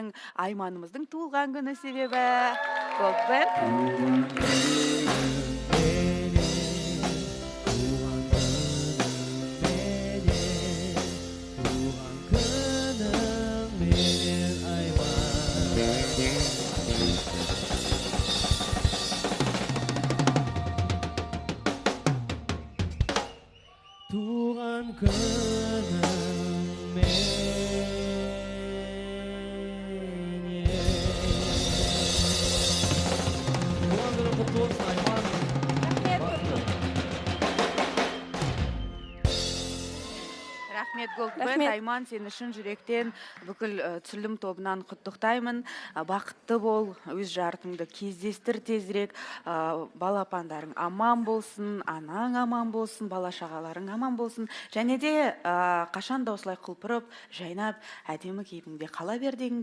біздің Айманымыздың туылған күні себебі. Голдберг. Tuhan kenang Рахмет Голдберг, Айман, сен үшін жүректен бүкіл түсірілім тобынан құттықтаймын. Бақытты бол, өз жарытыңды кездестір тезірек, балапандарың аман болсын, анаң аман болсын, бала шағаларың аман болсын. Және де қашан да осылай құлпырып, жайнап, әдемі кейпіңде қала бер дегім